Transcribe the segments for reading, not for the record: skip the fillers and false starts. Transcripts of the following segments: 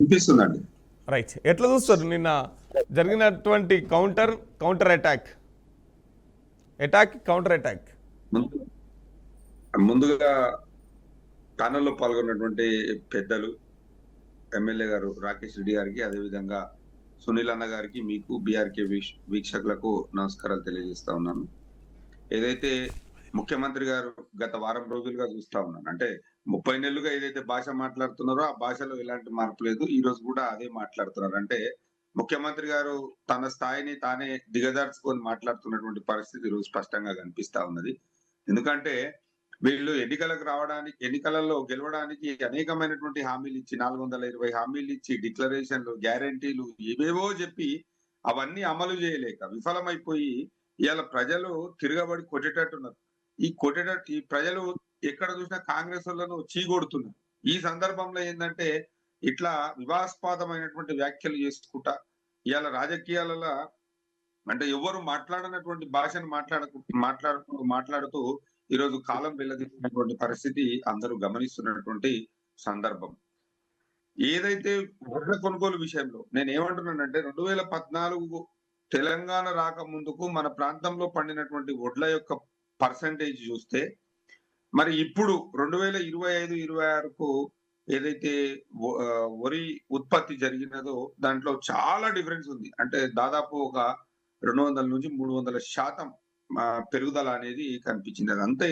అనిపిస్తుందండి. రైట్, ఎట్లా చూస్తారు నిన్న జరిగినటువంటి కౌంటర్ అటాక్? ముందు- ముందుగా ప్యానెల్లో పాల్గొన్నటువంటి పెద్దలు ఎమ్మెల్యే గారు రాకేష్ రెడ్డి గారికి, అదేవిధంగా సునీల్ అన్న గారికి, మీకు బీఆర్కే వీక్షకులకు నమస్కారాలు తెలియజేస్తా ఉన్నాను. ఏదైతే ముఖ్యమంత్రి గారు గత వారం రోజులుగా చూస్తా ఉన్నాను, అంటే 30 నెలలుగా ఏదైతే భాష మాట్లాడుతున్నారో ఆ భాషలో ఎలాంటి మార్పు లేదు. ఈ రోజు కూడా అదే మాట్లాడుతున్నారు. అంటే ముఖ్యమంత్రి గారు తన స్థాయిని తానే దిగజార్చుకొని మాట్లాడుతున్నటువంటి పరిస్థితి ఈరోజు స్పష్టంగా కనిపిస్తా ఉన్నది. ఎందుకంటే వీళ్ళు ఎన్నికలలో గెలవడానికి అనేకమైనటువంటి హామీలు ఇచ్చి 420 హామీలు ఇచ్చి డిక్లరేషన్లు, గ్యారంటీలు ఏవేవో చెప్పి అవన్నీ అమలు చేయలేక విఫలమైపోయి ఇవాళ ప్రజలు తిరగబడి కొట్టేటట్టున్నారు. ఈ ప్రజలు ఎక్కడ చూసినా కాంగ్రెస్ వాళ్ళను చీగొడుతున్నారు. ఈ సందర్భంలో ఏంటంటే ఇట్లా వివాదాస్పదమైనటువంటి వ్యాఖ్యలు చేసుకుంటా ఇవాళ రాజకీయాలలో అంటే ఎవరు మాట్లాడనటువంటి భాషను మాట్లాడుతూ ఈరోజు కాలం వెల్లదీసినటువంటి పరిస్థితి అందరూ గమనిస్తున్నటువంటి సందర్భం. ఏదైతే వడ్ల కొనుగోలు విషయంలో నేను ఏమంటున్నానంటే 2014 తెలంగాణ రాకముందుకు మన ప్రాంతంలో పండినటువంటి వడ్ల యొక్క పర్సంటేజ్ చూస్తే మరి ఇప్పుడు 2025, 26కు ఏదైతే వరి ఉత్పత్తి జరిగినదో దాంట్లో చాలా డిఫరెన్స్ ఉంది. అంటే దాదాపు ఒక 200 నుంచి 300% పెరుగుదల అనేది కనిపించింది. అదంతా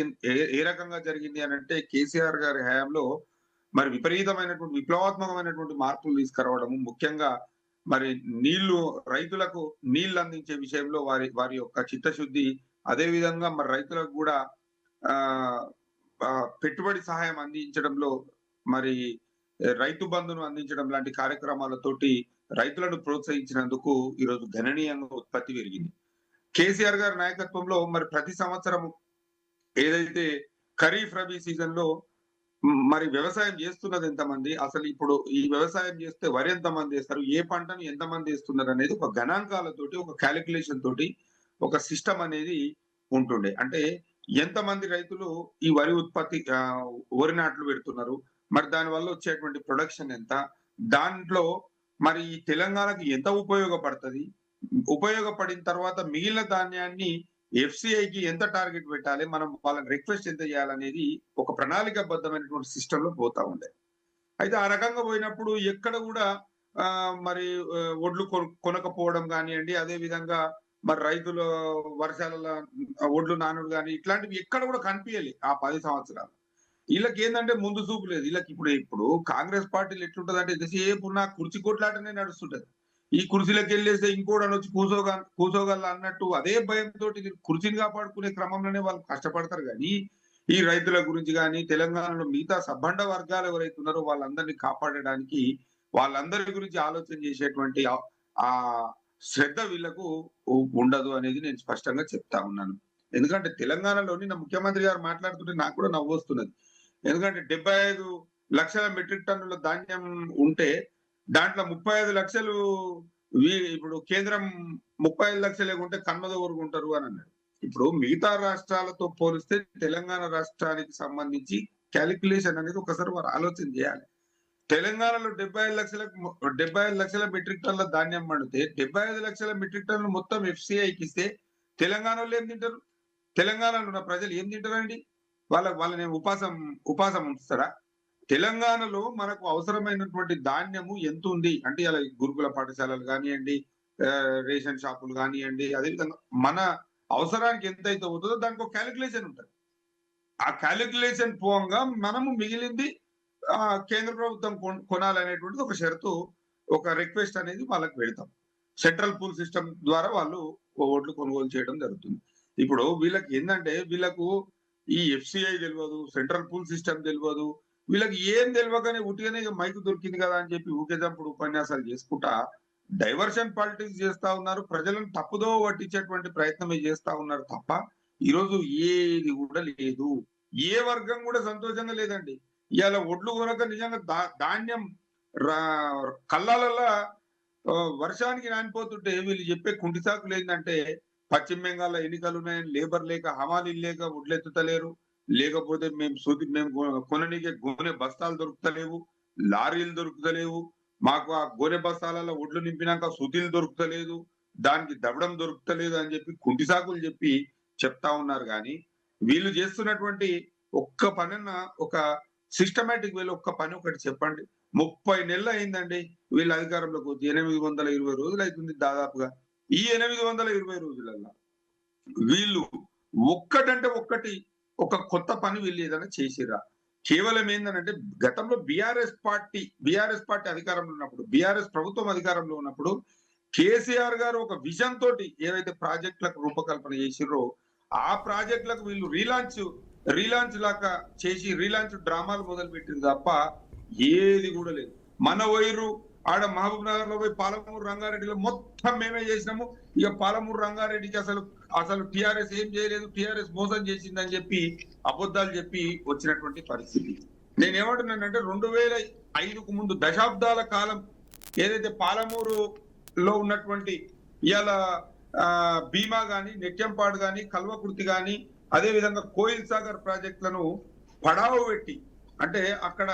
ఏ రకంగా జరిగింది అని అంటే కేసీఆర్ గారి హయాంలో మరి విపరీతమైనటువంటి విప్లవాత్మకమైనటువంటి మార్పులు తీసుకురావడము, ముఖ్యంగా మరి రైతులకు నీళ్లు అందించే విషయంలో వారి యొక్క చిత్తశుద్ధి, అదే విధంగా మరి రైతులకు కూడా ఆ పెట్టుబడి సహాయం అందించడంలో మరి రైతు బంధును అందించడం లాంటి కార్యక్రమాలతోటి రైతులను ప్రోత్సహించినందుకు ఈరోజు గణనీయంగా ఉత్పత్తి పెరిగింది. కేసీఆర్ గారి నాయకత్వంలో మరి ప్రతి సంవత్సరం ఏదైతే ఖరీఫ్ రబీ సీజన్ లో మరి వ్యవసాయం చేస్తున్నది ఎంతమంది, అసలు ఇప్పుడు ఈ వ్యవసాయం చేస్తే వరి ఎంతమంది వేస్తారు, ఏ పంటను ఎంతమంది వేస్తున్నారు అనేది ఒక గణాంకాలతోటి, ఒక క్యాలిక్యులేషన్ తోటి ఒక సిస్టమ్ అనేది ఉంటుండే. అంటే ఎంతమంది రైతులు ఈ వరి నాట్లు పెడుతున్నారు, మరి దాని వల్ల వచ్చేటువంటి ప్రొడక్షన్ ఎంత, దాంట్లో మరి తెలంగాణకు ఎంత ఉపయోగపడిన తర్వాత మిగిలిన ధాన్యాన్ని ఎఫ్సిఐకి ఎంత టార్గెట్ పెట్టాలి, మనం వాళ్ళని రిక్వెస్ట్ ఎంత చేయాలనేది ఒక ప్రణాళికాబద్ధమైనటువంటి సిస్టమ్ లో పోతా ఉండే. అయితే ఆ రకంగా పోయినప్పుడు ఎక్కడ కూడా మరి ఒడ్లు కొనకపోవడం కానివ్వండి, అదే విధంగా మరి రైతులు వర్షాలలో ఒడ్లు నానుడు కానీ ఇట్లాంటివి ఎక్కడ కూడా కనిపించాలి ఆ 10 సంవత్సరాలు. వీళ్ళకి ఏంటంటే ముందు చూపు లేదు. వీళ్ళకి ఇప్పుడు కాంగ్రెస్ పార్టీలు ఎట్లుంటది అంటే ఎంతసేపు నా కుర్చీ కొట్లాటనే నడుస్తుంటది. ఈ కుర్చీలకు వెళ్ళేస్తే ఇంకోడని వచ్చి కూసోగల అన్నట్టు అదే భయంతో కుర్చీని కాపాడుకునే క్రమంలోనే వాళ్ళు కష్టపడతారు. కానీ ఈ రైతుల గురించి కానీ తెలంగాణలో మిగతా సబ్బండ వర్గాలు ఎవరైతే ఉన్నారో వాళ్ళందరినీ కాపాడడానికి, వాళ్ళందరి గురించి ఆలోచన చేసేటువంటి ఆ శ్రద్ధ వీళ్ళకు ఉండదు అనేది నేను స్పష్టంగా చెప్తా ఉన్నాను. ఎందుకంటే తెలంగాణలోని నా ముఖ్యమంత్రి గారు మాట్లాడుతుంటే నాకు కూడా నవ్వు వస్తున్నది. ఎందుకంటే 75 లక్షల మెట్రిక్ టన్నుల ధాన్యం ఉంటే దాంట్లో 35 లక్షలు ఇప్పుడు కేంద్రం 35 లక్షలే ఉంటే కన్మద ఊరుకుంటారు అని అన్నాడు. ఇప్పుడు మిగతా రాష్ట్రాలతో పోలిస్తే తెలంగాణ రాష్ట్రానికి సంబంధించి క్యాలిక్యులేషన్ అనేది ఒకసారి వారు ఆలోచన చేయాలి. తెలంగాణలో 75 లక్షల మెట్రిక్ టన్నుల ధాన్యం పండితే 75 లక్షల మెట్రిక్ టన్నులు మొత్తం ఎఫ్సిఐకి ఇస్తే తెలంగాణలో ఏం తింటారు? తెలంగాణలో ఉన్న ప్రజలు ఏం తింటారండి? వాళ్ళని ఉపాసం ఉంచుతారా? తెలంగాణలో మనకు అవసరమైనటువంటి ధాన్యము ఎంత ఉంది అంటే అలా గురుకుల పాఠశాలలు కానివ్వండి, రేషన్ షాపులు కానివ్వండి, అదేవిధంగా మన అవసరానికి ఎంత అయితే అవుతుందో దానికి ఒక క్యాలిక్యులేషన్ ఉంటుంది. ఆ క్యాలిక్యులేషన్ పోగా మనము మిగిలింది కేంద్ర ప్రభుత్వం కొనాలనేటువంటిది ఒక షరతు, ఒక రిక్వెస్ట్ అనేది వాళ్ళకి పెడతాం. సెంట్రల్ పూల్ సిస్టమ్ ద్వారా వాళ్ళు ఓట్లు కొనుగోలు చేయడం జరుగుతుంది. ఇప్పుడు వీళ్ళకి ఏంటంటే వీళ్ళకు ఈ ఎఫ్సిఐ తెలియదు, సెంట్రల్ పూల్ సిస్టమ్ తెలియదు, వీళ్ళకి ఏం తెలియకనే ఉట్టిగానే మైకు దొరికింది కదా అని చెప్పి ఊకేదప్పుడు ఉపన్యాసాలు చేసుకుంటా డైవర్షన్ పాలిటిక్స్ చేస్తా ఉన్నారు. ప్రజలను తప్పుదో పట్టించేటువంటి ప్రయత్నమే చేస్తా ఉన్నారు తప్ప ఈరోజు ఏది కూడా లేదు. ఏ వర్గం కూడా సంతోషంగా లేదండి. ఇవాళ ఒడ్లు కొనక నిజంగా ధాన్యం కళ్ళాలల్లా వర్షానికి నానిపోతుంటే వీళ్ళు చెప్పే కుంటి సాకులు ఏంటంటే పశ్చిమ బెంగాల్లో ఎన్నికలు ఉన్నాయని లేబర్ లేక, హమాలీలు లేక వడ్లెత్తుతలేరు, లేకపోతే మేము కొననీకే బస్తాలు దొరుకుతలేవు, లారీలు దొరుకుతలేవు, మాకు ఆ గోనె బస్తాలలో ఒడ్లు నింపినాక సుతీలు దొరుకుతలేదు, దానికి దవడం దొరుకుతలేదు అని చెప్పి కుంటి సాకులు చెప్పి చెప్తా ఉన్నారు. కానీ వీళ్ళు చేస్తున్నటువంటి ఒక్క పనన్నా ఒక సిస్టమేటిక్ వేలో ఒక్క పని ఒకటి చెప్పండి. 30 నెలలు అయిందండి వీళ్ళ అధికారంలోకి వచ్చి. 820 రోజులు అవుతుంది దాదాపుగా. ఈ 820 రోజులల్లో వీళ్ళు ఒక్కటంటే ఒక్కటి ఒక కొత్త పని వీళ్ళు ఏదైనా చేసిరా? కేవలం ఏందనంటే గతంలో బీఆర్ఎస్ పార్టీ అధికారంలో ఉన్నప్పుడు, బీఆర్ఎస్ ప్రభుత్వం అధికారంలో ఉన్నప్పుడు కేసీఆర్ గారు ఒక విజన్ తోటి ఏవైతే ప్రాజెక్టులకు రూపకల్పన చేసిర్రో ఆ ప్రాజెక్టులకు వీళ్ళు రీలాంచ్ లాగా చేసి రీలాంచ్ డ్రామాలు మొదలు పెట్టింది తప్ప ఏది కూడా లేదు. మన వైరు ఆడ మహబూబ్ నగర్ లో పోయి పాలమూరు రంగారెడ్డిలో మొత్తం మేమే చేసినాము. ఇక పాలమూరు రంగారెడ్డికి అసలు టిఆర్ఎస్ ఏం చేయలేదు, టిఆర్ఎస్ మోసం చేసిందని చెప్పి అబద్ధాలు చెప్పి వచ్చినటువంటి పరిస్థితి. నేనేమంటున్నానంటే 2005కు ముందు దశాబ్దాల కాలం ఏదైతే పాలమూరులో ఉన్నటువంటి ఇవాళ భీమా గాని, నెట్యంపాడు గాని, కల్వకుర్తి గాని, అదే విధంగా కోయిల్ సాగర్ ప్రాజెక్టులను పడావు పెట్టి, అంటే అక్కడ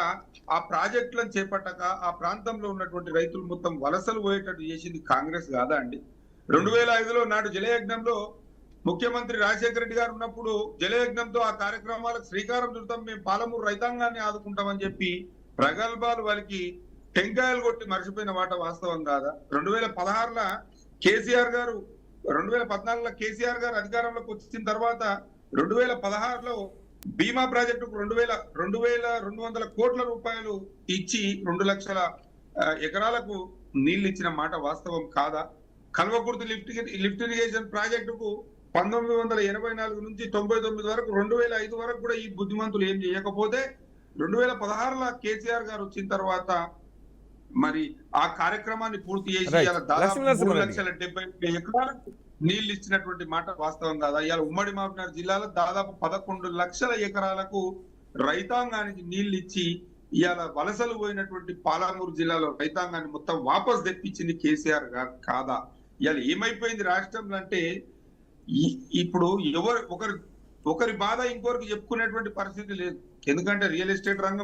ఆ ప్రాజెక్టులను చేపట్టక ఆ ప్రాంతంలో ఉన్నటువంటి రైతులు మొత్తం వలసలు పోయేటట్టు చేసింది కాంగ్రెస్ కాదా అండి? 2005లో నాడు జలయజ్ఞంలో ముఖ్యమంత్రి రాజశేఖర రెడ్డి గారు ఉన్నప్పుడు జలయజ్ఞంతో ఆ కార్యక్రమాలకు శ్రీకారం చుడతాం, మేము పాలమూరు రైతాంగాన్ని ఆదుకుంటామని చెప్పి ప్రగల్భాలు వాళ్ళకి టెంకాయలు కొట్టి మర్చిపోయిన మాట వాస్తవం కాదా? 2016లో కేసీఆర్ గారు 2014లో కేసీఆర్ గారు అధికారంలోకి వచ్చిన తర్వాత 2016లో భీమా ప్రాజెక్టుకు 2,200 కోట్ల రూపాయలు ఇచ్చి 2 లక్షల ఎకరాలకు నీళ్లు ఇచ్చిన మాట వాస్తవం కాదా? కల్వకుర్తి లిఫ్ట్ ఇరిగేషన్ ప్రాజెక్టుకు 1984 నుంచి 99 వరకు 2005 వరకు కూడా ఈ బుద్ధిమంతులు ఏం చేయకపోతే 2016లో కేసీఆర్ గారు వచ్చిన తర్వాత మరి ఆ కార్యక్రమాన్ని పూర్తి చేసి దాదాపు 3,70,000 ఎకరాలకు నీళ్లు ఇచ్చినటువంటి మాట వాస్తవం కాదా? ఇవాళ ఉమ్మడి మహబూబ్నగర్ జిల్లాలో దాదాపు 11 లక్షల ఎకరాలకు రైతాంగానికి నీళ్లు ఇచ్చి ఇవాళ వలసలు పోయినటువంటి పాలమూరు జిల్లాలో రైతాంగాన్ని మొత్తం వాపస్ తెప్పించింది కేసీఆర్ గారు కాదా? ఇవాళ ఏమైపోయింది రాష్ట్రంలో అంటే ఇప్పుడు ఒకరి బాధ ఇంకొకరికి చెప్పుకునేటువంటి పరిస్థితి లేదు. ఎందుకంటే రియల్ ఎస్టేట్ రంగం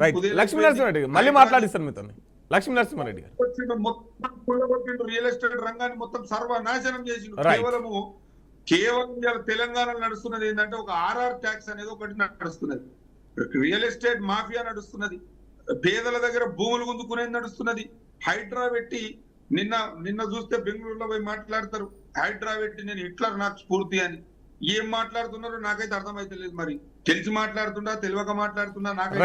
మళ్ళీ మాట్లాడిస్తాను మీతో. లక్ష్మీనరసింహారెడ్డి గారు మొత్తం రియల్ ఎస్టేట్ రంగాన్ని మొత్తం సర్వనాశనం చేసిండు. కేవలం తెలంగాణలో నడుస్తున్నది ఏంటంటే ఒక ఆర్ఆర్ ట్యాక్స్ అనేది ఒకటి నడుస్తున్నది, రియల్ ఎస్టేట్ మాఫియా నడుస్తున్నది, పేదల దగ్గర భూములు గుందుకునేది నడుస్తున్నది. హైడ్రా పెట్టి నిన్న చూస్తే బెంగళూరులో పోయి మాట్లాడతారు, హైడ్రా పెట్టి నేను హిట్లర్ నాకు స్ఫూర్తి అని. ఏం మాట్లాడుతున్నారో నాకైతే అర్థమైతే లేదు. మరి తెలిసి మాట్లాడుతున్నా తెలియక మాట్లాడుతున్నా నాకైతే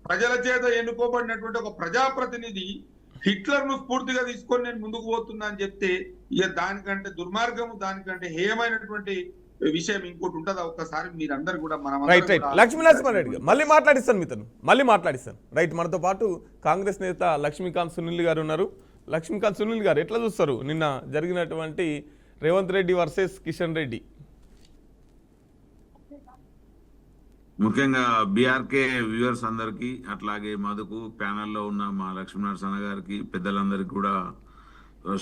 ప్రజల చేత ఎన్నుకోబడినటువంటి ఒక ప్రజాప్రతినిధి హిట్లర్ ను స్ఫూర్తిగా తీసుకొని నేను ముందుకు పోతున్నా అని చెప్తే ఇక దానికంటే దుర్మార్గము, దానికంటే హేయమైనటువంటి విషయం ఇంకోటి ఉంటుందా? ఒక్కసారి మీరందరూ కూడా లక్ష్మీనరసింహారెడ్డి గారు మళ్ళీ మాట్లాడిస్తాను. రైట్, మనతో పాటు కాంగ్రెస్ నేత లక్ష్మీకాంత్ సునీల్ గారు ఉన్నారు. లక్ష్మీకాంత్ సునీల్ గారు ఎట్లా చూస్తారు నిన్న జరిగినటువంటి రేవంత్ రెడ్డి వర్సెస్ కిషన్ రెడ్డి? ముఖ్యంగా బీఆర్కే వ్యూవర్స్ అందరికీ, అట్లాగే మధుకు, ప్యానెల్లో ఉన్న మా లక్ష్మీనరసింహ గారికి, పెద్దలందరికీ కూడా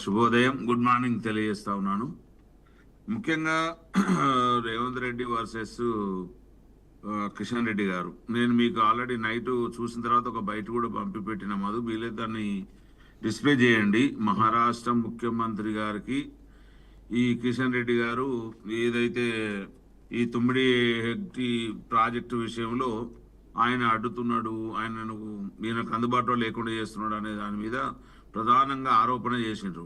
శుభోదయం, గుడ్ మార్నింగ్ తెలియజేస్తా ఉన్నాను. ముఖ్యంగా రేవంత్ రెడ్డి వర్సెస్ కిషన్ రెడ్డి గారు, నేను మీకు ఆల్రెడీ నైట్ చూసిన తర్వాత ఒక బయట కూడా పంపిపెట్టిన మధు, వీలే దాన్ని డిస్ప్లే చేయండి. మహారాష్ట్ర ముఖ్యమంత్రి గారికి ఈ కిషన్ రెడ్డి గారు ఏదైతే ఈ తుమ్మిడి హెగ్టి ప్రాజెక్టు విషయంలో ఆయన అడ్డుతున్నాడు, ఈయనకు అందుబాటులో లేకుండా చేస్తున్నాడు అనే దాని మీద ప్రధానంగా ఆరోపణ చేసిండ్రు.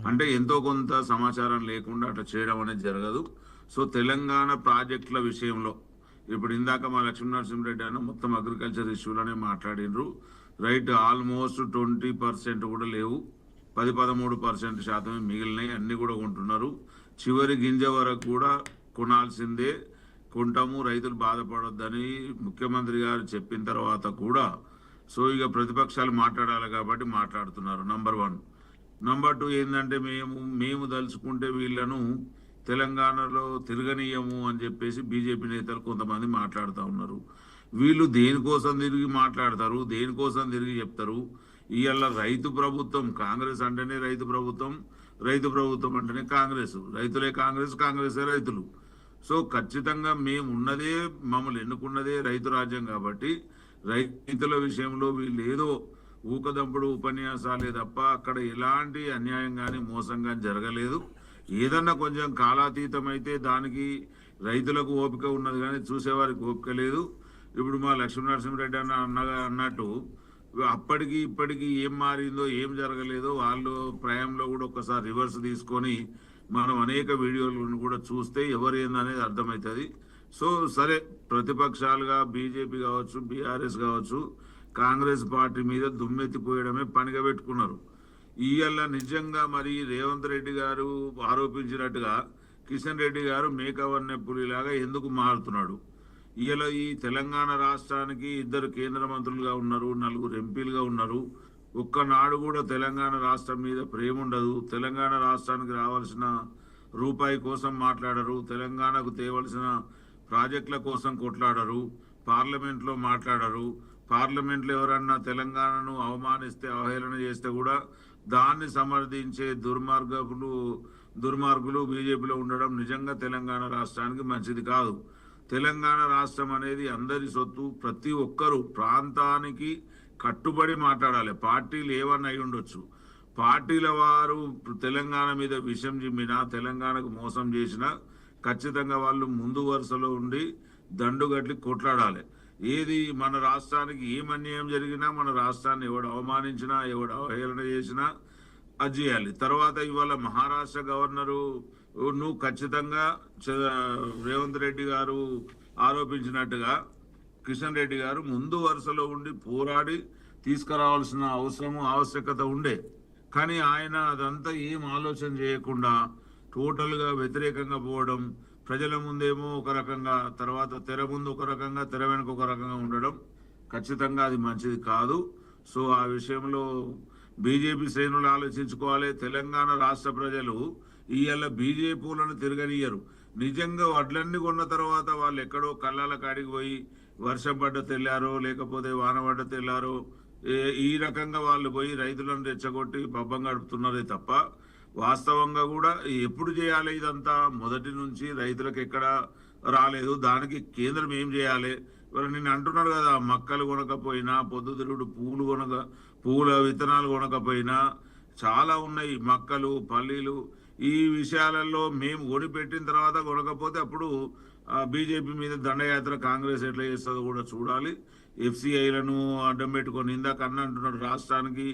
అంటే ఎంతో కొంత సమాచారం లేకుండా అట్లా చేయడం అనేది జరగదు. సో తెలంగాణ ప్రాజెక్టుల విషయంలో ఇప్పుడు ఇందాక మా లక్ష్మీనరసింహారెడ్డి అన్న మొత్తం అగ్రికల్చర్ ఇష్యూలోనే మాట్లాడినరు. రైట్, ఆల్మోస్ట్ 20% కూడా లేవు, 13% మిగిలినాయి, అన్ని కూడా కొంటున్నారు. చివరి గింజ వరకు కూడా కొనాల్సిందే, కొంటాము, రైతులు బాధపడొద్దని ముఖ్యమంత్రి గారు చెప్పిన తర్వాత కూడా సో ఇక ప్రతిపక్షాలు మాట్లాడాలి కాబట్టి మాట్లాడుతున్నారు. నంబర్ 1. నంబర్ 2 ఏంటంటే మేము దలుచుకుంటే వీళ్ళను తెలంగాణలో తిరగనీయము అని చెప్పేసి బీజేపీ నేతలు కొంతమంది మాట్లాడుతూ ఉన్నారు. వీళ్ళు దేనికోసం తిరిగి మాట్లాడతారు, దేనికోసం తిరిగి చెప్తారు? ఇవాళ రైతు ప్రభుత్వం, కాంగ్రెస్ అంటేనే రైతు ప్రభుత్వం, రైతు ప్రభుత్వం అంటేనే కాంగ్రెస్, రైతులే కాంగ్రెస్, కాంగ్రెసే రైతులు. సో ఖచ్చితంగా మేము ఉన్నదే, మమ్మల్ని ఎన్నుకున్నదే రైతు రాజ్యం కాబట్టి రైతుల విషయంలో వీళ్ళు ఏదో ఊకదంపుడు ఉపన్యాసాలే తప్ప అక్కడ ఎలాంటి అన్యాయం కానీ మోసం కానీ జరగలేదు. ఏదన్నా కొంచెం కాలాతీతం అయితే దానికి రైతులకు ఓపిక ఉన్నది కానీ చూసేవారికి ఓపిక లేదు. ఇప్పుడు మా లక్ష్మీనరసింహారెడ్డి అన్నట్టు అప్పటికి ఇప్పటికి ఏం మారిందో ఏం జరగలేదో వాళ్ళు ప్రయాణంలో కూడా ఒకసారి రివర్స్ తీసుకొని మనం అనేక వీడియోలను కూడా చూస్తే ఎవరు ఏందనేది అర్థమవుతుంది. సో సరే, ప్రతిపక్షాలుగా బీజేపీ కావచ్చు, బీఆర్ఎస్ కావచ్చు, కాంగ్రెస్ పార్టీ మీద దుమ్మెత్తిపోయడమే పనిగా పెట్టుకున్నారు. ఇవాళ నిజంగా మరి రేవంత్ రెడ్డి గారు ఆరోపించినట్టుగా కిషన్ రెడ్డి గారు మేకవన్నె పులిలాగా ఎందుకు మారుతున్నాడు? ఇవాళ ఈ తెలంగాణ రాష్ట్రానికి 2 కేంద్ర మంత్రులుగా ఉన్నారు, 4 ఎంపీలుగా ఉన్నారు. ఒక్కనాడు కూడా తెలంగాణ రాష్ట్రం మీద ప్రేమ ఉండదు. తెలంగాణ రాష్ట్రానికి రావాల్సిన రూపాయి కోసం మాట్లాడరు, తెలంగాణకు తేవలసిన ప్రాజెక్టుల కోసం కొట్లాడరు, పార్లమెంట్లో మాట్లాడరు. పార్లమెంట్లో ఎవరన్నా తెలంగాణను అవమానిస్తే, అవహేళన చేస్తే కూడా దాన్ని సమర్థించే దుర్మార్గులు బీజేపీలో ఉండడం నిజంగా తెలంగాణ రాష్ట్రానికి మంచిది కాదు. తెలంగాణ రాష్ట్రం అనేది అందరి సొత్తు. ప్రతి ఒక్కరూ ప్రాంతానికి కట్టుబడి మాట్లాడాలి. పార్టీలు ఏమన్నా అయి ఉండొచ్చు, పార్టీల వారు తెలంగాణ మీద విషం జిమ్మినా, తెలంగాణకు మోసం చేసినా ఖచ్చితంగా వాళ్ళు ముందు వరుసలో ఉండి దండుగట్లి కొట్లాడాలి. ఏది మన రాష్ట్రానికి ఏం అన్యాయం జరిగినా, మన రాష్ట్రాన్ని ఎవడు అవమానించినా, ఎవడు అవహేళన చేసినా అది చేయాలి. తర్వాత ఇవాళ మహారాష్ట్ర గవర్నరు నువ్వు ఖచ్చితంగా రేవంత్ రెడ్డి గారు ఆరోపించినట్టుగా కిషన్ రెడ్డి గారు ముందు వరుసలో ఉండి పోరాడి తీసుకురావాల్సిన ఆవశ్యకత ఉండే. కానీ ఆయన అదంతా ఏం ఆలోచన చేయకుండా టోటల్గా వ్యతిరేకంగా పోవడం, ప్రజల ముందేమో ఒక రకంగా, తర్వాత తెర ముందు ఒక రకంగా, తెర వెనుక ఒక రకంగా ఉండడం ఖచ్చితంగా అది మంచిది కాదు. సో ఆ విషయంలో బీజేపీ శ్రేణులు ఆలోచించుకోవాలి. తెలంగాణ రాష్ట్ర ప్రజలు ఇవాళ బీజేపీలను తిరగనియరు. నిజంగా వడ్లన్నీ కొన్న తర్వాత వాళ్ళు ఎక్కడో కళ్ళాల కాడికి పోయి వర్షం పడ్డ తెల్లారో లేకపోతే వాన పడ్డ తెల్లారో ఈ రకంగా వాళ్ళు పోయి రైతులను రెచ్చగొట్టి పబ్బం గడుపుతున్నారే తప్ప వాస్తవంగా కూడా ఎప్పుడు చేయాలి ఇదంతా? మొదటి నుంచి రైతులకు ఎక్కడ రాలేదు. దానికి కేంద్రం ఏం చేయాలి? మరి నేను అంటున్నాడు కదా, మక్కలు కొనకపోయినా, పొద్దుతిరుగుడు పూల విత్తనాలు కొనకపోయినా చాలా ఉన్నాయి, మక్కలు, పల్లీలు. ఈ విషయాలలో మేము కొనిపెట్టిన తర్వాత కొనకపోతే అప్పుడు బీజేపీ మీద దండయాత్ర కాంగ్రెస్ ఎట్లా చేస్తుందో కూడా చూడాలి. ఎఫ్సిఐలను అడ్డం పెట్టుకొని ఇందాక అంటున్నాడు రాష్ట్రానికి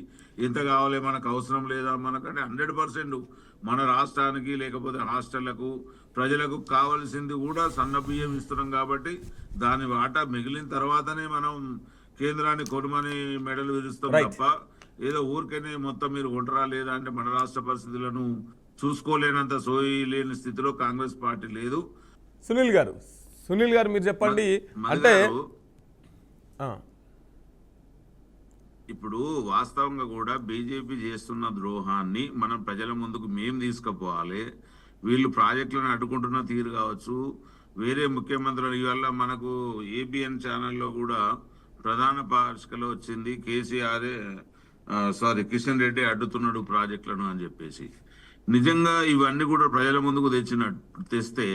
ఎంత కావాలి, మనకు అవసరం లేదా? మనకంటే 100% మన రాష్ట్రానికి లేకపోతే హాస్టళ్లకు ప్రజలకు కావాల్సింది కూడా సన్న బియ్యం ఇస్తున్నాం కాబట్టి దాని వాటా మిగిలిన తర్వాతనే మనం కేంద్రాన్ని కొనుమని మెడలు విరుస్తాం తప్ప ఏదో ఊరికనే మొత్తం మీరు కొంటరా లేదా అంటే మన రాష్ట్ర పరిస్థితులను చూసుకోలేనంత సోయి లేని స్థితిలో కాంగ్రెస్ పార్టీ లేదు. సునీల్ గారు మీరు చెప్పండి. అంటే ఇప్పుడు వాస్తవంగా కూడా బీజేపీ చేస్తున్న ద్రోహాన్ని మనం ప్రజల ముందుకు మేము తీసుకుపోవాలి. వీళ్ళు ప్రాజెక్టులను అడ్డుకుంటున్న తీరు కావచ్చు, వేరే ముఖ్యమంత్రులు. ఇవల్ల మనకు ఏబిఎన్ ఛానల్లో కూడా ప్రధాన పార్షికలో వచ్చింది, కిషన్ రెడ్డి అడ్డుతున్నాడు ప్రాజెక్టులను అని చెప్పేసి. నిజంగా ఇవన్నీ కూడా ప్రజల ముందుకు తెస్తే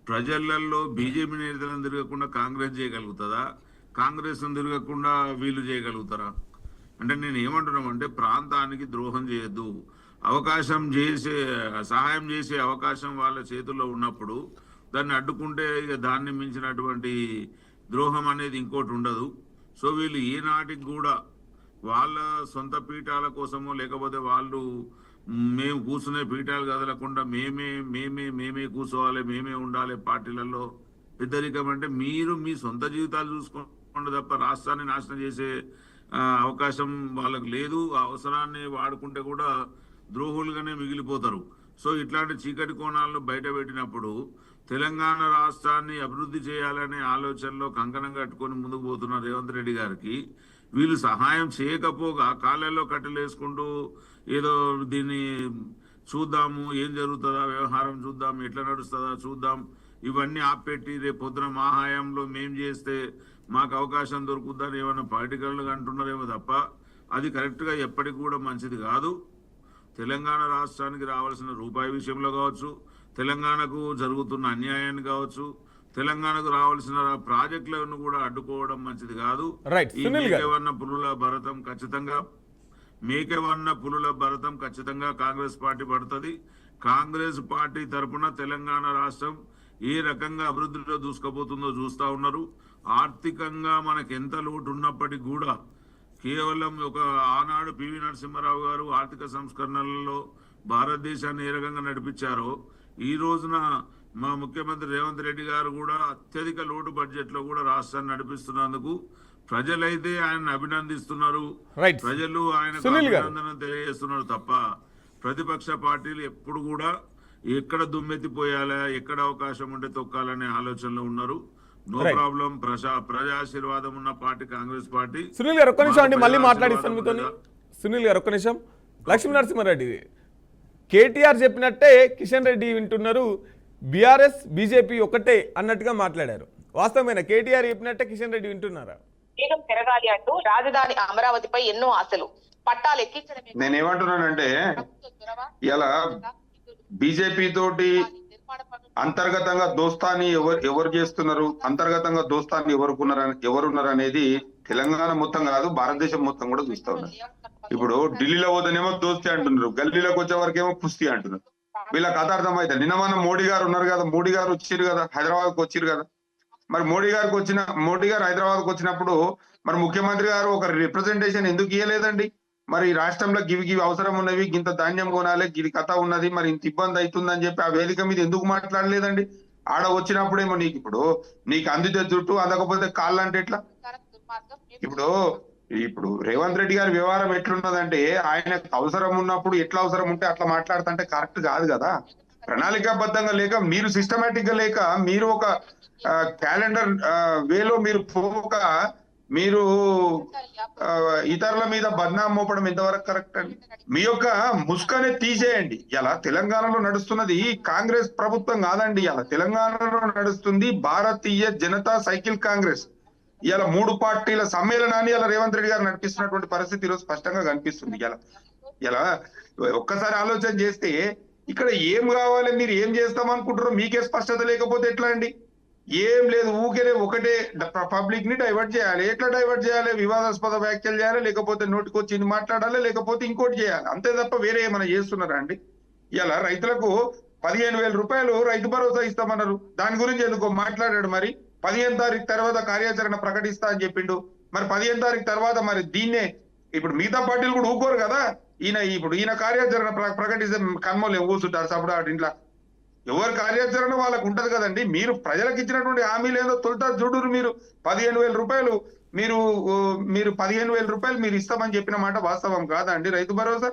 ప్రజలలో బీజేపీ నేతలను తిరగకుండా కాంగ్రెస్ చేయగలుగుతుందా? కాంగ్రెస్ తిరగకుండా వీళ్ళు చేయగలుగుతారా? అంటే నేను ఏమంటున్నామంటే ప్రాంతానికి ద్రోహం చేయొద్దు. సహాయం చేసే అవకాశం వాళ్ళ చేతుల్లో ఉన్నప్పుడు దాన్ని అడ్డుకుంటే ఇక దాన్ని మించినటువంటి ద్రోహం అనేది ఇంకోటి ఉండదు. సో వీళ్ళు ఈనాటికి కూడా వాళ్ళ సొంత పీఠాల కోసమో లేకపోతే వాళ్ళు మేము కూర్చునే పీఠాలు కదలకుండా మేమే కూర్చోవాలి, మేమే ఉండాలి పార్టీలలో. పెద్దరికం అంటే మీరు మీ సొంత జీవితాలు చూసుకోండి తప్ప రాష్ట్రాన్ని నాశనం చేసే అవకాశం వాళ్ళకు లేదు. ఆ అవసరాన్ని వాడుకుంటే కూడా ద్రోహులుగానే మిగిలిపోతారు. సో ఇట్లాంటి చీకటి కోణాలను బయట పెట్టినప్పుడు తెలంగాణ రాష్ట్రాన్ని అభివృద్ధి చేయాలనే ఆలోచనలో కంకణం కట్టుకొని ముందుకు పోతున్న రేవంత్ రెడ్డి గారికి వీళ్ళు సహాయం చేయకపోగా కాళ్ళల్లో కట్టెలేసుకుంటూ ఏదో దీన్ని చూద్దాము, ఏం జరుగుతుందా, వ్యవహారం చూద్దాం, ఎట్లా నడుస్తుందా చూద్దాం, ఇవన్నీ ఆపెట్టి రేపు పొద్దున మా హయాంలో మేం చేస్తే మాకు అవకాశం దొరుకుద్దని ఏమన్నా పొలిటికల్గా అంటున్నారేమో తప్ప అది కరెక్ట్గా ఎప్పటికి కూడా మంచిది కాదు. తెలంగాణ రాష్ట్రానికి రావాల్సిన రూపాయి విషయంలో కావచ్చు, తెలంగాణకు జరుగుతున్న అన్యాయాన్ని కావచ్చు, తెలంగాణకు రావాల్సిన ప్రాజెక్టులను కూడా అడ్డుకోవడం మంచిది కాదు. రైట్ ఈ సునీల్ గారు మేకేవన్న పులుల భరతం ఖచ్చితంగా కాంగ్రెస్ పార్టీ పడుతుంది. కాంగ్రెస్ పార్టీ తరఫున తెలంగాణ రాష్ట్రం ఏ రకంగా అభివృద్ధిలో దూసుకుపోతుందో చూస్తా ఉన్నారు. ఆర్థికంగా మనకు ఎంత లోటు ఉన్నప్పటికీ కూడా కేవలం ఒక ఆనాడు పివి నరసింహారావు గారు ఆర్థిక సంస్కరణలలో భారతదేశాన్ని ఏ రకంగా నడిపించారో ఈ రోజున మా ముఖ్యమంత్రి రేవంత్ రెడ్డి గారు కూడా అత్యధిక లోటు బడ్జెట్ లో కూడా రాష్ట్రాన్ని నడిపిస్తున్నందుకు ప్రజలైతే ఆయన అభినందిస్తున్నారు. రైట్ ప్రజలు ఆయనకు సునీల్ గారు. అభినందన తెలియజేస్తున్నారు తప్ప ప్రతిపక్ష పార్టీలు ఎప్పుడు కూడా ఎక్కడ దుమ్మెత్తిపోయాలా, ఎక్కడ అవకాశం ఉంటే తొక్కాలనే ఆలోచనలో ఉన్నారు. No Right. ప్రాబ్లం. ప్రజాశీర్వాదం ఉన్న పార్టీ కాంగ్రెస్ పార్టీ. సునీల్ గారు ఒక్క నిమిషం అండి, మళ్ళీ ప్రజా మాట్లాడిస్తాను మీతో. ఆశీర్వాదం సునీల్ గారు ఒక్క నిమిషం. లక్ష్మీ నరసింహారెడ్డి కేటీఆర్ చెప్పినట్టే కిషన్ రెడ్డి వింటున్నారు, బీఆర్ఎస్ బీజేపీ ఒకటే అన్నట్టుగా మాట్లాడారు. వాస్తవమైన కేటీఆర్ చెప్పినట్టే కిషన్ రెడ్డి వింటున్నారా? వేగం పెరగాలి అంటూ రాజధాని అమరావతిపై ఎన్నో ఆశలు పట్టాలు ఎక్కించడమే నేనేమంటున్నానంటే ఇలా బీజేపీ తోటి అంతర్గతంగా దోస్తాన్ని ఎవరు చేస్తున్నారు, అంతర్గతంగా దోస్తాన్ని ఎవరున్నారు అనేది తెలంగాణ మొత్తం కాదు, భారతదేశం మొత్తం కూడా చూస్తా ఉన్నారు. ఇప్పుడు ఢిల్లీలో పోతేనేమో దోస్తి అంటున్నారు, గల్లీలోకి వచ్చే వరకేమో కుస్తీ అంటున్నారు. వీళ్ళకి కథ అర్థమైతే నిన్న మన మోడీ గారు ఉన్నారు కదా, మోడీ గారు వచ్చారు కదా, హైదరాబాద్ కు వచ్చారు కదా. మరి మోడీ గారు హైదరాబాద్ కు వచ్చినప్పుడు మరి ముఖ్యమంత్రి గారు ఒక రిప్రజెంటేషన్ ఎందుకు ఇవ్వలేదండి? మరి రాష్ట్రంలో గివి అవసరం ఉన్నవి, ఇంత ధాన్యం కొనాలి, గిది కథ ఉన్నది, మరి ఇంత ఇబ్బంది అవుతుందని చెప్పి ఆ వేదిక మీద ఎందుకు మాట్లాడలేదండి? ఆడ వచ్చినప్పుడేమో నీకు అందితే జుట్టు, అందకపోతే కాళ్ళు అంటే ఎట్లా? ఇప్పుడు రేవంత్ రెడ్డి గారి వ్యవహారం ఎట్లున్నదంటే ఆయనకు అవసరం ఉన్నప్పుడు ఎట్లా అవసరం ఉంటే అట్లా మాట్లాడుతుంటే కరెక్ట్ కాదు కదా. ప్రణాళికాబద్ధంగా లేక, మీరు సిస్టమేటిక్ గా లేక, మీరు ఒక క్యాలెండర్ వేలో మీరు పోక మీరు ఇతరుల మీద బద్నాం మోపడం ఎంతవరకు కరెక్ట్ అండి? మీ యొక్క ముసుకనే తీసేయండి. ఇలా తెలంగాణలో నడుస్తున్నది కాంగ్రెస్ ప్రభుత్వం కాదండి, ఇలా తెలంగాణలో నడుస్తుంది భారతీయ జనతా సైకిల్ కాంగ్రెస్. ఇలా 3 పార్టీల సమ్మేళనాన్ని ఇలా రేవంత్ రెడ్డి గారు నడిపిస్తున్నటువంటి పరిస్థితి ఈరోజు స్పష్టంగా కనిపిస్తుంది. ఇలా ఒక్కసారి ఆలోచన చేస్తే ఇక్కడ ఏం కావాలి, మీరు ఏం చేస్తాం అనుకుంటారో మీకే స్పష్టత లేకపోతే ఎట్లా అండి? ఏం లేదు, ఊరికే ఒకటే పబ్లిక్ ని డైవర్ట్ చేయాలి. ఎట్లా డైవర్ట్ చేయాలి? వివాదాస్పద వ్యాఖ్యలు చేయాలి, లేకపోతే నోటికొచ్చింది మాట్లాడాలి, లేకపోతే ఇంకోటి చేయాలి, అంతే తప్ప వేరే ఏమైనా చేస్తున్నారా అండి? ఇలా రైతులకు 15,000 రూపాయలు రైతు భరోసా ఇస్తామన్నారు, దాని గురించి ఎందుకో మాట్లాడాడు. మరి 15వ తారీఖు తర్వాత కార్యాచరణ ప్రకటిస్తా అని చెప్పిండు. మరి 15వ తారీఖు తర్వాత మరి దీన్నే ఇప్పుడు మిగతా పార్టీలు కూడా ఊరుకోరు కదా. ఈయన కార్యాచరణ ప్రకటిస్తే కన్మోలు కూర్చుంటారు సప్పుడు ఇంట్లో. ఎవరి కార్యాచరణ వాళ్ళకు ఉంటది కదండి. మీరు ప్రజలకు ఇచ్చినటువంటి హామీలు ఏదో తొలుత చూడురు. మీరు 15,000 రూపాయలు మీరు 15,000 రూపాయలు మీరు ఇస్తామని చెప్పిన మాట వాస్తవం కాదా అండి? రైతు భరోసా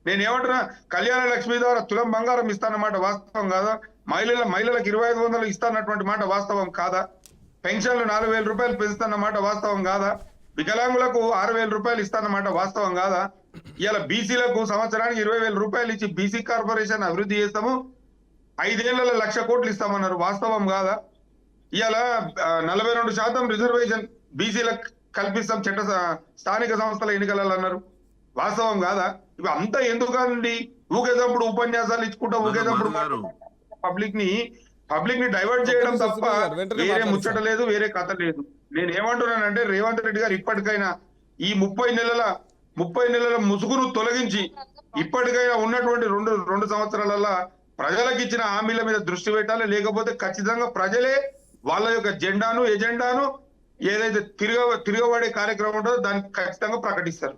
నేనేమంటున్నా, కళ్యాణ లక్ష్మి ద్వారా తులం బంగారం ఇస్తానమాట వాస్తవం కాదా? మహిళలకు 2,500 ఇస్తానటువంటి మాట వాస్తవం కాదా? పెన్షన్లు 4,000 రూపాయలు పెంచుతున్నమాట వాస్తవం కాదా? వికలాంగులకు 6,000 రూపాయలు ఇస్తానమాట వాస్తవం కాదా? ఇలా బీసీలకు సంవత్సరానికి 20,000 రూపాయలు ఇచ్చి బీసీ కార్పొరేషన్ అభివృద్ధి చేస్తాము, 5 ఏళ్లలో 1,00,000 కోట్లు ఇస్తామన్నారు, వాస్తవం కాదా? ఇలా 42% రిజర్వేషన్ బీసీలకు కల్పిస్తాం స్థానిక సంస్థల ఎన్నికలలో అన్నారు, వాస్తవం కాదా? ఇవి అంతా ఎందుకండి? ఊకేటప్పుడు ఉపన్యాసాలు ఇచ్చుకుంటా, ఊకేటప్పుడు పబ్లిక్ ని డైవర్ట్ చేయడం తప్ప వేరే ముచ్చట లేదు, వేరే కథ లేదు. నేను ఏమంటున్నానంటే రేవంత్ రెడ్డి గారు ఇప్పటికైనా ఈ 30 నెలల ముసుగును తొలగించి ఇప్పటికైనా ఉన్నటువంటి రెండు సంవత్సరాలలో ప్రజలకు ఇచ్చిన హామీల మీద దృష్టి పెట్టాలి. లేకపోతే ఖచ్చితంగా ప్రజలే వాళ్ళ యొక్క ఎజెండాను ఏదైతే తిరగబడే కార్యక్రమం ఉంటుందో దాన్ని ఖచ్చితంగా ప్రకటిస్తారు.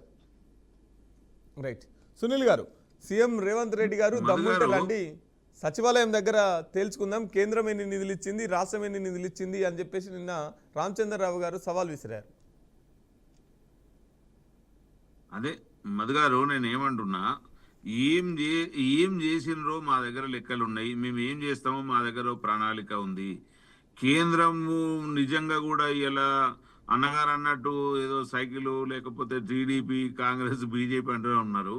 రైట్. సునీల్ గారు, సీఎం రేవంత్ రెడ్డి గారు దమ్ముంటే రండి, సచివాలయం దగ్గర తేల్చుకుందాం, కేంద్రం ఎన్ని నిధులు ఇచ్చింది, రాష్ట్రం ఎన్ని నిధులు ఇచ్చింది అని చెప్పేసి నిన్న రామచంద్రరావు గారు సవాల్ విసిరారు. అదే మధుగారు, నేను ఏమంటున్నా, ఏం చేసినరో మా దగ్గర లెక్కలు ఉన్నాయి, మేము ఏం చేస్తామో మా దగ్గర ప్రణాళిక ఉంది. కేంద్రము నిజంగా కూడా ఇలా అన్నగారు అన్నట్టు ఏదో సైకిల్ లేకపోతే టీడీపీ కాంగ్రెస్ బీజేపీ అంటూ ఉన్నారు.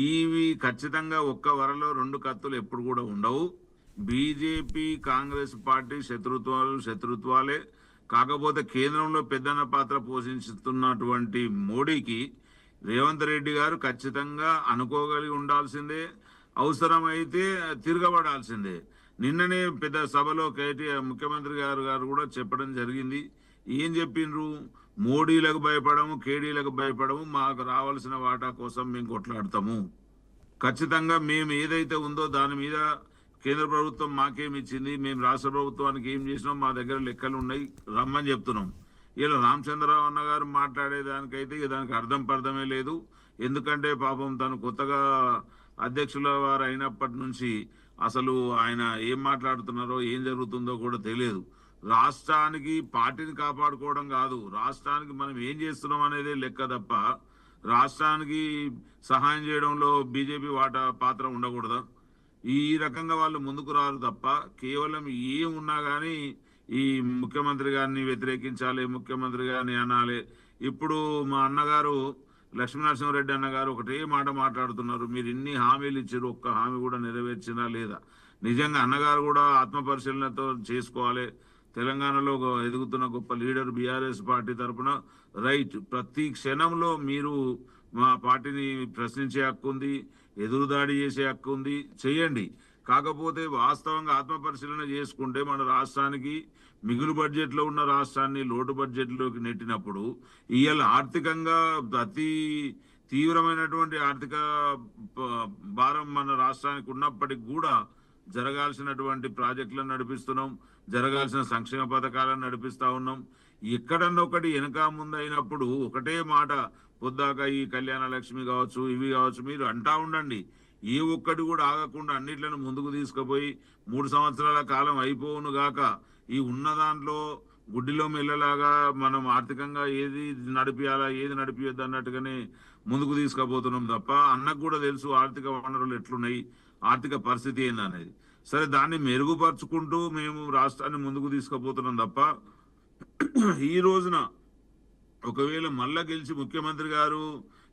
ఇవి ఖచ్చితంగా ఒక్క వరలో 2 కత్తులు ఎప్పుడు కూడా ఉండవు. బీజేపీ కాంగ్రెస్ పార్టీ శత్రుత్వాలే. కాకపోతే కేంద్రంలో పెద్దన్న పాత్ర పోషిస్తున్నటువంటి మోడీకి రేవంత్ రెడ్డి గారు ఖచ్చితంగా అనుకోగలిగి ఉండాల్సిందే, అవసరమైతే తిరగబడాల్సిందే. నిన్ననే పెద్ద సభలో కేటీఆర్ ముఖ్యమంత్రి గారు కూడా చెప్పడం జరిగింది. ఏం చెప్పిండ్రు? మోడీలకు భయపడము, కేడీలకు భయపడము, మాకు రావాల్సిన వాటా కోసం మేము కొట్లాడతాము. ఖచ్చితంగా మేము ఏదైతే ఉందో దాని మీద కేంద్ర ప్రభుత్వం మాకేమి ఇచ్చింది, మేము రాష్ట్ర ప్రభుత్వానికి ఏం చేసినాం, మా దగ్గర లెక్కలు ఉన్నాయి, రమ్మని చెప్తున్నాం. ఇలా రామచంద్రరావు అన్న గారు మాట్లాడేదానికైతే దానికి అర్థం పర్థమే లేదు. ఎందుకంటే పాపం తను కొత్తగా అధ్యక్షుల వారు అయినప్పటి నుంచి అసలు ఆయన ఏం మాట్లాడుతున్నారో ఏం జరుగుతుందో కూడా తెలియదు. రాష్ట్రానికి పార్టీని కాపాడుకోవడం కాదు, రాష్ట్రానికి మనం ఏం చేస్తున్నాం అనేదే లెక్క తప్ప రాష్ట్రానికి సహాయం చేయడంలో బీజేపీ పాత్ర ఉండకూడదా? ఈ రకంగా వాళ్ళు ముందుకు రారు తప్ప కేవలం ఏం ఉన్నా కానీ ఈ ముఖ్యమంత్రి గారిని వ్యతిరేకించాలి, ముఖ్యమంత్రి గారిని అనాలి. ఇప్పుడు మా అన్నగారు లక్ష్మీనరసింహారెడ్డి అన్నగారు ఒకటే మాట మాట్లాడుతున్నారు, మీరు ఇన్ని హామీలు ఇచ్చారు, ఒక్క హామీ కూడా నెరవేర్చినా లేదా? నిజంగా అన్నగారు కూడా ఆత్మపరిశీలనతో చేసుకోవాలి. తెలంగాణలో ఎదుగుతున్న గొప్ప లీడర్ బీఆర్ఎస్ పార్టీ తరఫున రైట్, ప్రతి క్షణంలో మీరు మా పార్టీని ప్రశ్నించే హక్కు ఉంది, ఎదురుదాడి చేసే హక్కు ఉంది, చేయండి. కాకపోతే వాస్తవంగా ఆత్మపరిశీలన చేసుకుంటే మన రాష్ట్రానికి మిగులు బడ్జెట్లో ఉన్న రాష్ట్రాన్ని లోటు బడ్జెట్లోకి నెట్టినప్పుడు ఇవాళ ఆర్థికంగా అతి తీవ్రమైనటువంటి ఆర్థిక భారం మన రాష్ట్రానికి ఉన్నప్పటికి కూడా జరగాల్సినటువంటి ప్రాజెక్టులను నడిపిస్తున్నాం, జరగాల్సిన సంక్షేమ పథకాలను నడిపిస్తా ఉన్నాం. ఎక్కడన్నా ఒకటి వెనక ముందు అయినప్పుడు ఒకటే మాట పొద్దాక ఈ కళ్యాణ లక్ష్మి కావచ్చు, ఇవి కావచ్చు, మీరు అంటా ఉండండి. ఏ ఒక్కటి కూడా ఆగకుండా అన్నిట్లను ముందుకు తీసుకుపోయి 3 సంవత్సరాల కాలం అయిపోవును గాక ఈ ఉన్న దాంట్లో గుడ్డిలో మెల్లలాగా మనం ఆర్థికంగా ఏది నడిపియాలా ఏది నడిపియొద్దు అన్నట్టుగానే ముందుకు తీసుకుపోతున్నాం తప్ప అన్నకు కూడా తెలుసు ఆర్థిక వనరులు ఎట్లున్నాయి, ఆర్థిక పరిస్థితి ఏందనేది. సరే, దాన్ని మెరుగుపరుచుకుంటూ మేము రాష్ట్రాన్ని ముందుకు తీసుకుపోతున్నాం తప్ప ఈ రోజున ఒకవేళ మళ్ళా గెలిచి ముఖ్యమంత్రి గారు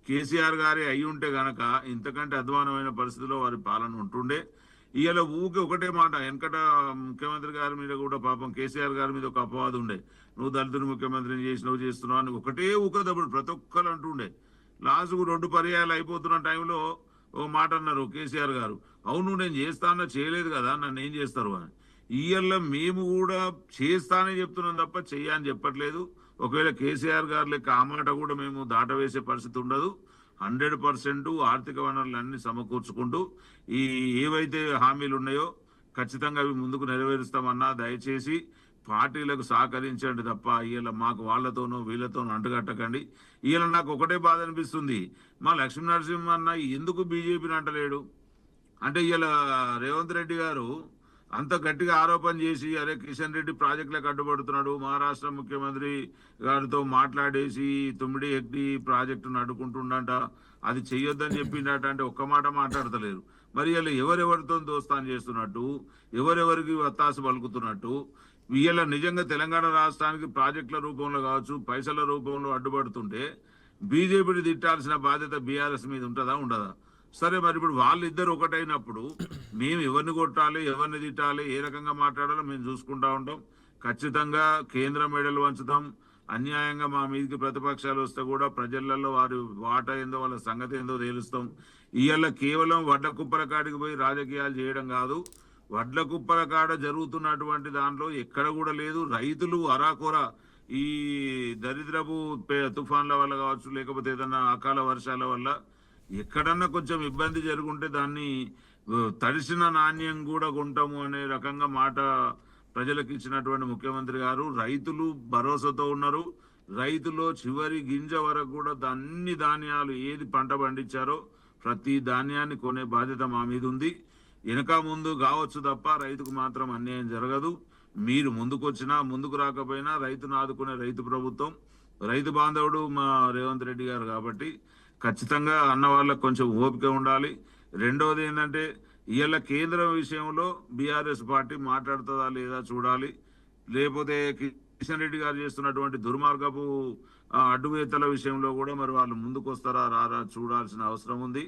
కేసీఆర్ గారే అయి ఉంటే గనక ఇంతకంటే అధ్వానమైన పరిస్థితిలో వారి పాలన ఉంటుండే. ఇవాళ ఊకే ఒకటే మాట, వెనకట ముఖ్యమంత్రి గారి మీద కూడా పాపం కేసీఆర్ గారి మీద ఒక అపవాదం ఉండే, నువ్వు దళితుని ముఖ్యమంత్రిని చేస్తున్నావు అని ఒకటే ఊకదప్పుడు ప్రతి ఒక్కరు అంటుండే. లాస్ట్కు 2 పర్యాయాలు అయిపోతున్న టైంలో ఓ మాట అన్నారు కేసీఆర్ గారు, అవును నేను చేస్తానా, చేయలేదు కదా, నన్ను ఏం చేస్తారు అని. ఇవాళ మేము కూడా చేస్తానని చెప్తున్నాం తప్ప చెయ్యని చెప్పట్లేదు. ఒకవేళ కేసీఆర్ గారు లెక్క ఆ మాట కూడా మేము దాటవేసే పరిస్థితి ఉండదు. 100% ఆర్థిక వనరులన్నీ సమకూర్చుకుంటూ ఈ ఏవైతే హామీలు ఉన్నాయో ఖచ్చితంగా అవి ముందుకు నెరవేరుస్తామన్నా దయచేసి పార్టీలకు సహకరించండి తప్ప ఇవాళ మాకు వాళ్ళతోనో వీళ్ళతోనో అంటగట్టకండి. ఇవాళ నాకు ఒకటే బాధ అనిపిస్తుంది, మా లక్ష్మీనరసింహ అన్న ఎందుకు బీజేపీని అంటలేడు అంటే ఇవాళ రేవంత్ రెడ్డి గారు అంత గట్టిగా ఆరోపణ చేసి అరే కిషన్ రెడ్డి ప్రాజెక్టులకు అడ్డుపడుతున్నాడు, మహారాష్ట్ర ముఖ్యమంత్రి గారితో మాట్లాడేసి 9 హెక్టీ ప్రాజెక్టును అడ్డుకుంటుండంట, అది చెయ్యొద్దని చెప్పిండట అంటే ఒక్క మాట మాట్లాడతలేరు. మరి ఇలా ఎవరెవరితో దోస్తాన్ చేస్తున్నట్టు, ఎవరెవరికి వత్తాసు పలుకుతున్నట్టు, వీళ్ళ నిజంగా తెలంగాణ రాష్ట్రానికి ప్రాజెక్టుల రూపంలో కావచ్చు పైసల రూపంలో అడ్డుపడుతుంటే బీజేపీని తిట్టాల్సిన బాధ్యత బీఆర్ఎస్ మీద ఉంటుందా ఉండదా? సరే, మరి ఇప్పుడు వాళ్ళిద్దరు ఒకటైనప్పుడు మేము ఎవరిని కొట్టాలి, ఎవరిని తిట్టాలి, ఏ రకంగా మాట్లాడాలో మేము చూసుకుంటా ఉంటాం. ఖచ్చితంగా కేంద్ర మెడలు వంచుతాం. అన్యాయంగా మా మీదకి ప్రతిపక్షాలు వస్తే కూడా ప్రజలలో వారి వాటా ఏందో వాళ్ళ సంగతి ఏందో తేలుస్తాం. ఇవాళ కేవలం వడ్ల కుప్పల కాడికి పోయి రాజకీయాలు చేయడం కాదు, వడ్ల కుప్పల కాడ జరుగుతున్నటువంటి దాంట్లో ఎక్కడ కూడా లేదు. రైతులు అరాకొర ఈ దరిద్రపు తుఫాన్ల వల్ల కావచ్చు, లేకపోతే ఏదన్నా అకాల వర్షాల వల్ల ఎక్కడన్నా కొంచెం ఇబ్బంది జరుగుంటే దాన్ని తడిసిన నాణ్యం కూడా కొంటాము అనే రకంగా మాట ప్రజలకు ఇచ్చినటువంటి ముఖ్యమంత్రి గారు రైతులు భరోసాతో ఉన్నారు. రైతులో చివరి గింజ వరకు కూడా అన్ని ధాన్యాలు ఏది పంట పండించారో ప్రతి ధాన్యాన్ని కొనే బాధ్యత మా మీద ఉంది. వెనక ముందు కావచ్చు తప్ప రైతుకు మాత్రం అన్యాయం జరగదు. మీరు ముందుకొచ్చినా ముందుకు రాకపోయినా రైతును ఆదుకునే రైతు ప్రభుత్వం, రైతు బాంధవుడు మా రేవంత్ రెడ్డి గారు కాబట్టి ఖచ్చితంగా అన్న వాళ్ళకు కొంచెం ఓపిక ఉండాలి. రెండవది ఏంటంటే ఇవాళ కేంద్రం విషయంలో బీఆర్ఎస్ పార్టీ మాట్లాడుతుందా లేదా చూడాలి. లేకపోతే కిషన్ రెడ్డి గారు చేస్తున్నటువంటి దుర్మార్గపు అడ్డువేతల విషయంలో కూడా మరి వాళ్ళు ముందుకు వస్తారా రారా చూడాల్సిన అవసరం ఉంది.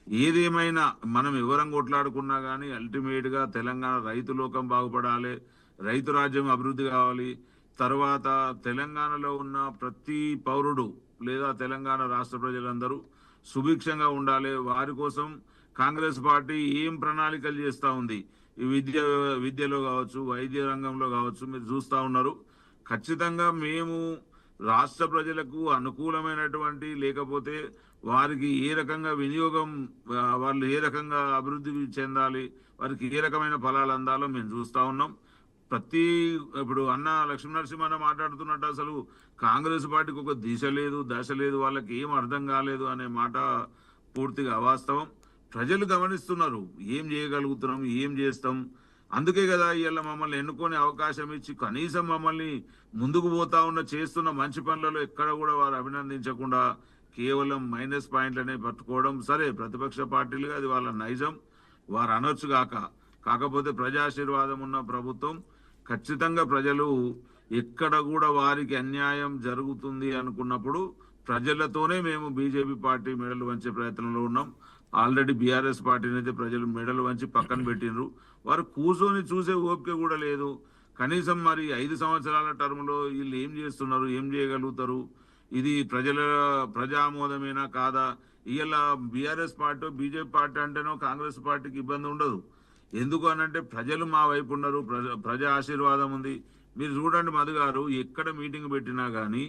ఏదేమైనా మనం ఎవరం కొట్లాడుకున్నా కానీ అల్టిమేట్ గా తెలంగాణ రైతు లోకం బాగుపడాలి, రైతు రాజ్యం అభివృద్ధి కావాలి. తర్వాత తెలంగాణలో ఉన్న ప్రతి పౌరుడు లేదా తెలంగాణ రాష్ట్ర ప్రజలందరూ సుభిక్షంగా ఉండాలి. వారి కోసం కాంగ్రెస్ పార్టీ ఏం ప్రణాళికలు చేస్తూ ఉంది, ఈ విద్యలో కావచ్చు, వైద్య రంగంలో కావచ్చు, మీరు చూస్తూ ఉన్నారు. ఖచ్చితంగా మేము రాష్ట్ర ప్రజలకు అనుకూలమైనటువంటి, లేకపోతే వారికి ఏ రకంగా వినియోగం, వాళ్ళు ఏ రకంగా అభివృద్ధి చెందాలి, వారికి ఏ రకమైన ఫలాలు అందాలో మేము చూస్తూ ఉన్నాం. ఇప్పుడు అన్న లక్ష్మీనరసింహన్న మాట్లాడుతున్నట్టు అసలు కాంగ్రెస్ పార్టీకి ఒక దిశ లేదు, దశ లేదు, వాళ్ళకి ఏం అర్థం కాలేదు అనే మాట పూర్తిగా అవాస్తవం. ప్రజలు గమనిస్తున్నారు ఏం చేయగలుగుతున్నాం, ఏం చేస్తాం. అందుకే కదా ఇవాళ మమ్మల్ని ఎన్నుకొని అవకాశం ఇచ్చి కనీసం మమ్మల్ని ముందుకు పోతా ఉన్న చేస్తున్న మంచి పనులలో ఎక్కడ కూడా వారు అభినందించకుండా కేవలం మైనస్ పాయింట్లనే పట్టుకోవడం. సరే, ప్రతిపక్ష పార్టీలుగా అది వాళ్ళ నైజం, వారు అనొచ్చు కాకపోతే ప్రజాశీర్వాదం ఉన్న ప్రభుత్వం. ఖచ్చితంగా ప్రజలు ఎక్కడ కూడా వారికి అన్యాయం జరుగుతుంది అనుకున్నప్పుడు ప్రజలతోనే మేము బీజేపీ పార్టీ మెడలు వంచే ప్రయత్నంలో ఉన్నాం. ఆల్రెడీ బీఆర్ఎస్ పార్టీని అయితే ప్రజలు మెడలు వంచి పక్కన పెట్టినరు. వారు కూర్చొని చూసే ఓపిక కూడా లేదు. కనీసం మరి 5 సంవత్సరాల టర్మ్లో వీళ్ళు ఏం చేస్తున్నారు, ఏం చేయగలుగుతారు, ఇది ప్రజామోదమేనా కాదా? ఇవాళ బీఆర్ఎస్ పార్టీ బీజేపీ పార్టీ అంటేనో కాంగ్రెస్ పార్టీకి ఇబ్బంది ఉండదు. ఎందుకు అనంటే ప్రజలు మా వైపు ఉన్నారు, ప్రజా ఆశీర్వాదం ఉంది. మీరు చూడండి మధు గారు, ఎక్కడ మీటింగ్ పెట్టినా కానీ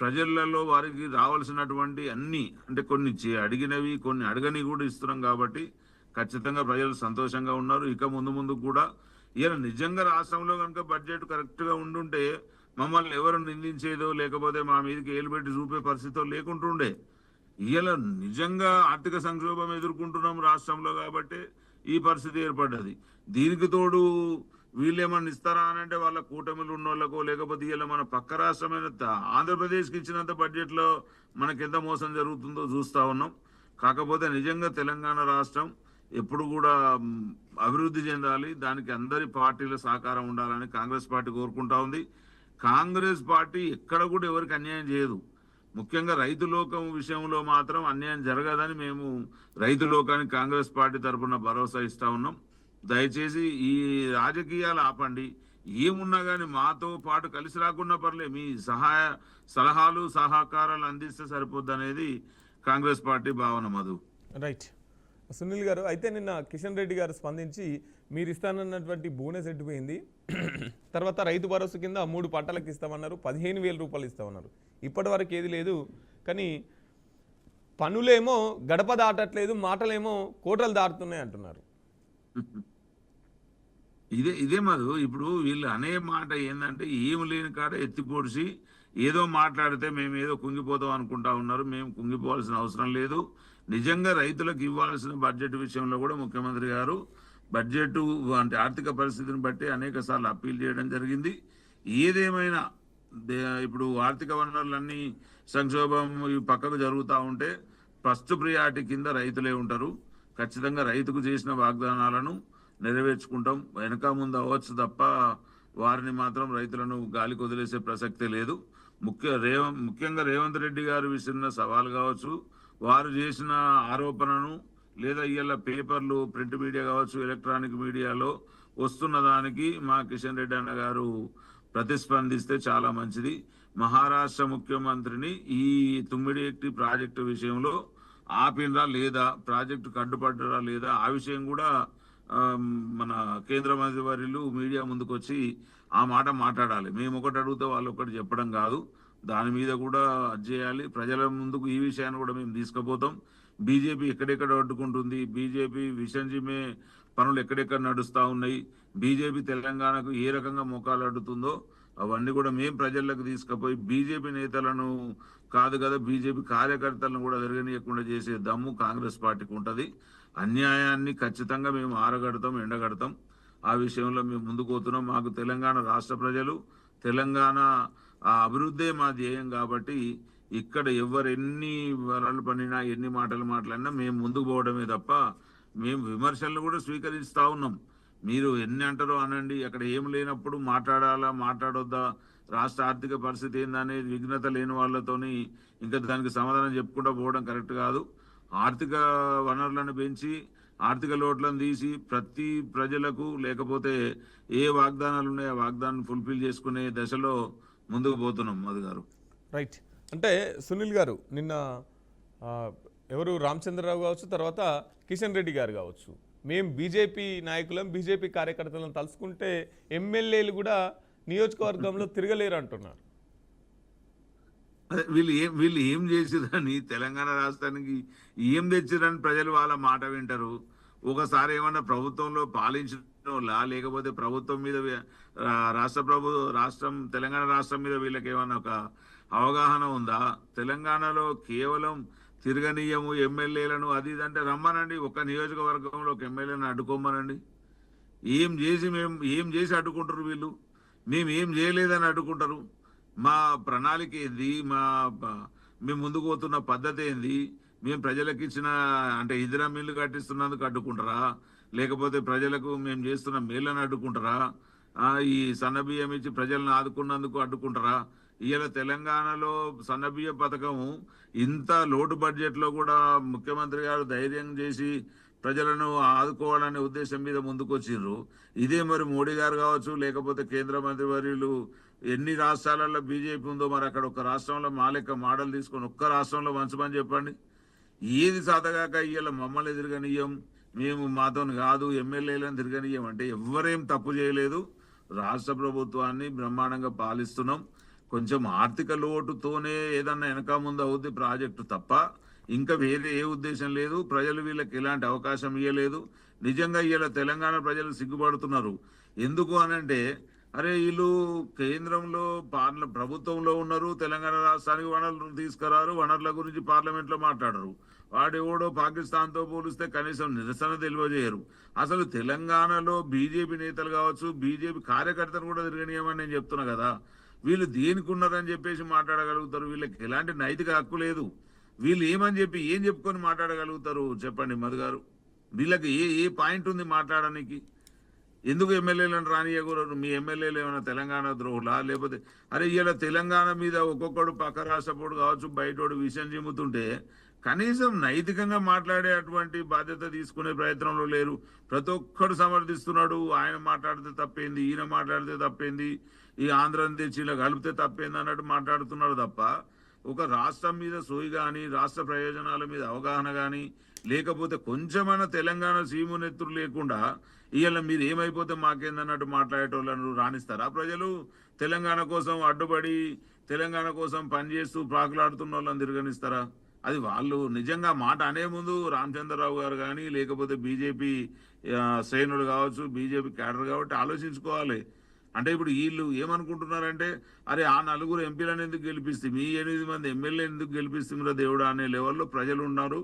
ప్రజలలో వారికి రావాల్సినటువంటి అన్ని, అంటే కొన్ని అడిగినవి కొన్ని అడగని కూడా ఇస్తున్నాం. కాబట్టి ఖచ్చితంగా ప్రజలు సంతోషంగా ఉన్నారు. ఇక ముందు కూడా ఇలా నిజంగా రాష్ట్రంలో కనుక బడ్జెట్ కరెక్ట్గా ఉండుంటే మమ్మల్ని ఎవరు నిందించేదో, లేకపోతే మా మీదకి ఏలు పెట్టి చూపే పరిస్థితిలో లేకుంటుండే. ఇలా నిజంగా ఆర్థిక సంక్షోభం ఎదుర్కొంటున్నాం రాష్ట్రంలో కాబట్టి ఈ పరిస్థితి ఏర్పడ్డది. దీనికి తోడు వీళ్ళేమన్నా ఇస్తారా అని అంటే వాళ్ళ కూటమిలు ఉన్న వాళ్ళకో, లేకపోతే ఇలా మన పక్క రాష్ట్రమైన ఆంధ్రప్రదేశ్కి ఇచ్చినంత బడ్జెట్లో మనకెంత మోసం జరుగుతుందో చూస్తూ ఉన్నాం. కాకపోతే నిజంగా తెలంగాణ రాష్ట్రం ఎప్పుడు కూడా అభివృద్ధి చెందాలి, దానికి అందరి పార్టీల సహకారం ఉండాలని కాంగ్రెస్ పార్టీ కోరుకుంటా ఉంది. కాంగ్రెస్ పార్టీ ఎక్కడ కూడా ఎవరికి అన్యాయం చేయదు. ముఖ్యంగా రైతు లోకం విషయంలో మాత్రం అన్యాయం జరగదని మేము రైతు లోకానికి కాంగ్రెస్ పార్టీ తరఫున భరోసా ఇస్తా ఉన్నాం. దయచేసి ఈ రాజకీయాలు ఆపండి. ఏమున్నా కానీ మాతో పాటు కలిసి రాకుండా పర్లే, మీ సలహాలు సహకారాలు అందిస్తే సరిపోద్ది అనేది కాంగ్రెస్ పార్టీ భావన. మధు రైట్. సునీల్ గారు, అయితే నిన్న కిషన్ రెడ్డి గారు స్పందించి మీరు ఇస్తానన్నటువంటి బోనస్ ఎట్టిపోయింది, తర్వాత రైతు భరోసా కింద 3 పంటలకు ఇస్తామన్నారు, 15,000 రూపాయలు ఇస్తామన్నారు. ఇప్పటి వరకు ఏది లేదు, కానీ పనులేమో గడప దాటట్లేదు, మాటలేమో కోటలు దాటుతున్నాయి అంటున్నారు. ఇదే మధు, ఇప్పుడు వీళ్ళు అనే మాట ఏంటంటే ఏమి లేని కాడ ఎత్తిపోడిసి ఏదో మాట్లాడితే మేము ఏదో కుంగిపోతాం అనుకుంటా ఉన్నారు. మేము కుంగిపోవాల్సిన అవసరం లేదు. నిజంగా రైతులకు ఇవ్వాల్సిన బడ్జెట్ విషయంలో కూడా ముఖ్యమంత్రి గారు బడ్జెట్ అంటే ఆర్థిక పరిస్థితిని బట్టి అనేక సార్లు అప్పీల్ చేయడం జరిగింది. ఏదేమైనా ఇప్పుడు ఆర్థిక వనరులన్నీ సంక్షోభం పక్కకు జరుగుతూ ఉంటే ఫస్ట్ ప్రియారిటీ కింద రైతులే ఉంటారు. ఖచ్చితంగా రైతుకు చేసిన వాగ్దానాలను నెరవేర్చుకుంటాం. వెనక ముందు అవ్వచ్చు తప్ప వారిని మాత్రం రైతులను గాలికి వదిలేసే ప్రసక్తే లేదు. ముఖ్యంగా రేవంత్ రెడ్డి గారు విసిరిన సవాల్ కావచ్చు, వారు చేసిన ఆరోపణను, లేదా ఇవాళ పేపర్లు, ప్రింట్ మీడియా కావచ్చు, ఎలక్ట్రానిక్ మీడియాలో వస్తున్న దానికి మా కిషన్ రెడ్డి అన్న గారు ప్రతిస్పందిస్తే చాలా మంచిది. మహారాష్ట్ర ముఖ్యమంత్రిని ఈ తుమ్మిడిఎట్టి ప్రాజెక్టు విషయంలో ఆపినరా లేదా, ప్రాజెక్టు కడ్డుపడ్డరా లేదా, ఆ విషయం కూడా మన కేంద్ర మంత్రి వర్యులు మీడియా ముందుకు వచ్చి ఆ మాట మాట్లాడాలి. మేము ఒకటి అడిగితే వాళ్ళు ఒకటి చెప్పడం కాదు, దాని మీద కూడా చేయాలి. ప్రజల ముందుకు ఈ విషయాన్ని కూడా మేము తీసుకుపోతాం. బీజేపీ ఎక్కడెక్కడ అడ్డుకుంటుంది, బీజేపీ విసంజిమే పనులు ఎక్కడెక్కడ నడుస్తూ ఉన్నాయి, బీజేపీ తెలంగాణకు ఏ రకంగా మోకాలు అడ్డుతుందో అవన్నీ కూడా మేము ప్రజలకు తీసుకుపోయి బీజేపీ నేతలను కాదు కదా, బీజేపీ కార్యకర్తలను కూడా జరగనీయకుండా చేసే దమ్ము కాంగ్రెస్ పార్టీకి ఉంటుంది. అన్యాయాన్ని ఖచ్చితంగా మేము ఆరగడతాం, ఎండగడతాం. ఆ విషయంలో మేము ముందుకు పోతున్నాం. మాకు తెలంగాణ రాష్ట్ర ప్రజలు, తెలంగాణ అభివృద్ధే మా ధ్యేయం. కాబట్టి ఇక్కడ ఎవరు ఎన్ని వరాలు పడినా, ఎన్ని మాటలు మాట్లాడినా మేము ముందుకు పోవడమే తప్ప మేము విమర్శలను కూడా స్వీకరిస్తూ ఉన్నాం. మీరు ఎన్ని అంటారో అనండి, అక్కడ ఏం లేనప్పుడు మాట్లాడాలా మాట్లాడొద్దా, రాష్ట్ర ఆర్థిక పరిస్థితి ఏందనేది విఘ్నత లేని వాళ్ళతోని ఇంకా దానికి సమాధానం చెప్పుకుంటూ పోవడం కరెక్ట్ కాదు. ఆర్థిక వనరులను పెంచి ఆర్థిక లోట్లను తీసి ప్రతి ప్రజలకు, లేకపోతే ఏ వాగ్దానాలు ఉన్నాయో ఆ వాగ్దానాన్ని ఫుల్ఫిల్ చేసుకునే దశలో ముందుకు పోతున్నాం. మధు గారు రైట్. అంటే సునీల్ గారు, నిన్న ఎవరు రామచంద్రరావు కావచ్చు, తర్వాత కిషన్ రెడ్డి గారు కావచ్చు, మేము బీజేపీ నాయకులం బీజేపీ కార్యకర్తలను తలుసుకుంటే ఎమ్మెల్యేలు కూడా నియోజకవర్గంలో తిరగలేరు అంటున్నారు. అదే వీళ్ళు ఏం చేసిరని తెలంగాణ రాష్ట్రానికి ఏం తెచ్చిరని ప్రజలు వాళ్ళ మాట వింటారు. ఒకసారి ఏమన్నా ప్రభుత్వంలో పాలించిన లేకపోతే ప్రభుత్వం మీద రాష్ట్రం తెలంగాణ రాష్ట్రం మీద వీళ్ళకి ఏమన్నా ఒక అవగాహన ఉందా? తెలంగాణలో కేవలం తిరగనీయము ఎమ్మెల్యేలను అది ఇది అంటే రమ్మనండి, ఒక నియోజకవర్గంలో ఒక ఎమ్మెల్యేలను అడ్డుకోమనండి. ఏం చేసి అడ్డుకుంటారు వీళ్ళు? మేము ఏం చేయలేదని అడ్డుకుంటారు. మా ప్రణాళిక ఏంది, మేము ముందుకు పోతున్న పద్ధతి ఏంది, మేము ప్రజలకు ఇచ్చిన అంటే ఇందిరా మిల్లు కట్టిస్తున్నందుకు అడ్డుకుంటారా, లేకపోతే ప్రజలకు మేము చేస్తున్న మేళ్ళని అడ్డుకుంటారా, ఈ సన్నబియ్యం ఇచ్చి ప్రజలను ఆదుకున్నందుకు అడ్డుకుంటారా? ఇవాళ తెలంగాణలో సన్నబియ్య పథకం ఇంత లోటు బడ్జెట్లో కూడా ముఖ్యమంత్రి గారు ధైర్యం చేసి ప్రజలను ఆదుకోవాలనే ఉద్దేశం మీద ముందుకు వచ్చిర్రు. ఇదే మరి మోడీ గారు కావచ్చు, లేకపోతే కేంద్ర మంత్రి వర్యులు ఎన్ని రాష్ట్రాలలో బీజేపీ ఉందో మరి అక్కడ ఒక రాష్ట్రంలో మా లెక్క మోడల్ తీసుకొని ఒక్క రాష్ట్రంలో మంచమని చెప్పండి. ఏది సాధగాక ఇవాళ మమ్మల్ని తిరగనీయం, మేము మాతో కాదు ఎమ్మెల్యేలను తిరగనీయం అంటే ఎవరేం తప్పు చేయలేదు. రాష్ట్ర ప్రభుత్వాన్ని బ్రహ్మాండంగా పాలిస్తున్నాం. కొంచెం ఆర్థిక లోటుతోనే ఏదన్నా వెనక ముందు అవుద్ది ప్రాజెక్టు తప్ప ఇంకా వేరే ఏ ఉద్దేశం లేదు. ప్రజలు వీళ్ళకి ఎలాంటి అవకాశం ఇవ్వలేదు. నిజంగా ఇవాళ తెలంగాణ ప్రజలు సిగ్గుపడుతున్నారు. ఎందుకు అనంటే అరే వీళ్ళు కేంద్రంలో ప్రభుత్వంలో ఉన్నారు, తెలంగాణ రాష్ట్రానికి వనరులు తీసుకురారు, వనరుల గురించి పార్లమెంట్లో మాట్లాడరు. వాడెవడో పాకిస్తాన్తో పోలిస్తే కనీసం నిరసన తెలియజేయరు. అసలు తెలంగాణలో బీజేపీ నేతలు కావచ్చు, బీజేపీ కార్యకర్తలు కూడా తిరగనీయమని నేను చెప్తున్నా కదా. వీళ్ళు దేనికి ఉన్నారని చెప్పేసి మాట్లాడగలుగుతారు? వీళ్ళకి ఎలాంటి నైతిక హక్కు లేదు. వీళ్ళు ఏమని చెప్పి ఏం చెప్పుకొని మాట్లాడగలుగుతారు చెప్పండి మధు గారు? వీళ్ళకి ఏ పాయింట్ ఉంది మాట్లాడడానికి? ఎందుకు ఎమ్మెల్యేలను రానియకూడదు? మీ ఎమ్మెల్యేలు ఏమైనా తెలంగాణ ద్రోహులా? లేకపోతే అరే ఇలా తెలంగాణ మీద ఒక్కొక్కడు పక్క రాష్ట్రపోడు కావచ్చు బయటోడు విషయం చెబుతుంటే కనీసం నైతికంగా మాట్లాడే అటువంటి బాధ్యత తీసుకునే ప్రయత్నంలో లేరు. ప్రతి ఒక్కడు సమర్థిస్తున్నాడు. ఆయన మాట్లాడితే తప్పేంది, ఈయన మాట్లాడితే తప్పేంది, ఈ ఆంధ్రని తెచ్చి ఇలా కలిపితే తప్పేంది అన్నట్టు మాట్లాడుతున్నాడు తప్ప ఒక రాష్ట్రం మీద సోయి కానీ రాష్ట్ర ప్రయోజనాల మీద అవగాహన కానీ లేకపోతే కొంచెమైనా తెలంగాణ సీమునెత్తులు లేకుండా ఇవాళ మీరు ఏమైపోతే మాకేందన్నట్టు మాట్లాడేటోళ్ళను రాణిస్తారా ప్రజలు? తెలంగాణ కోసం అడ్డుపడి తెలంగాణ కోసం పనిచేస్తూ ప్రాకులాడుతున్న వాళ్ళని తిరగనిస్తారా? అది వాళ్ళు నిజంగా మాట అనే ముందు రామచంద్రరావు గారు కానీ లేకపోతే బీజేపీ శ్రేణులు కావచ్చు, బీజేపీ క్యాడర్ కాబట్టి ఆలోచించుకోవాలి. అంటే ఇప్పుడు వీళ్ళు ఏమనుకుంటున్నారంటే అరే ఆ నలుగురు ఎంపీలను ఎందుకు గెలిపిస్తే, మీ 8 మంది ఎమ్మెల్యే ఎందుకు గెలిపిస్తుందో దేవుడు అనే లెవెల్లో ప్రజలు ఉన్నారు.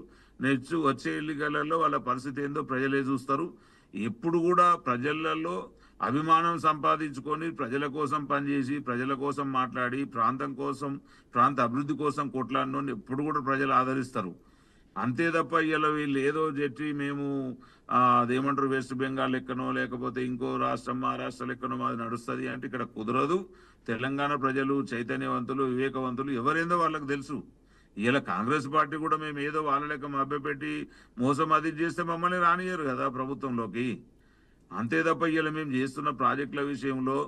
నెక్స్ట్ వచ్చే ఎన్నికలలో వాళ్ళ పరిస్థితి ఏందో ప్రజలే చూస్తారు. ఎప్పుడు కూడా ప్రజలలో అభిమానం సంపాదించుకొని ప్రజల కోసం పనిచేసి ప్రజల కోసం మాట్లాడి ప్రాంతం కోసం ప్రాంత అభివృద్ధి కోసం కొట్లాడినోని ఎప్పుడు కూడా ప్రజలు ఆదరిస్తారు. అంతే తప్ప ఇలా వీళ్ళు ఏదో చెప్పి మేము అదేమంటారు వెస్ట్ బెంగాల్ లెక్కనో లేకపోతే ఇంకో రాష్ట్రం మహారాష్ట్ర లెక్కనో మాది నడుస్తుంది అంటే ఇక్కడ కుదరదు. తెలంగాణ ప్రజలు చైతన్యవంతులు, వివేకవంతులు, ఎవరేందో వాళ్ళకి తెలుసు. ఇలా కాంగ్రెస్ పార్టీ కూడా మేము ఏదో వాళ్ళ లెక్క మభ్యపెట్టి మోసం అది చేస్తే మమ్మల్ని రానియరు కదా ప్రభుత్వంలోకి. అంతే తప్ప ఇలా మేము చేస్తున్న ప్రాజెక్టుల విషయంలో,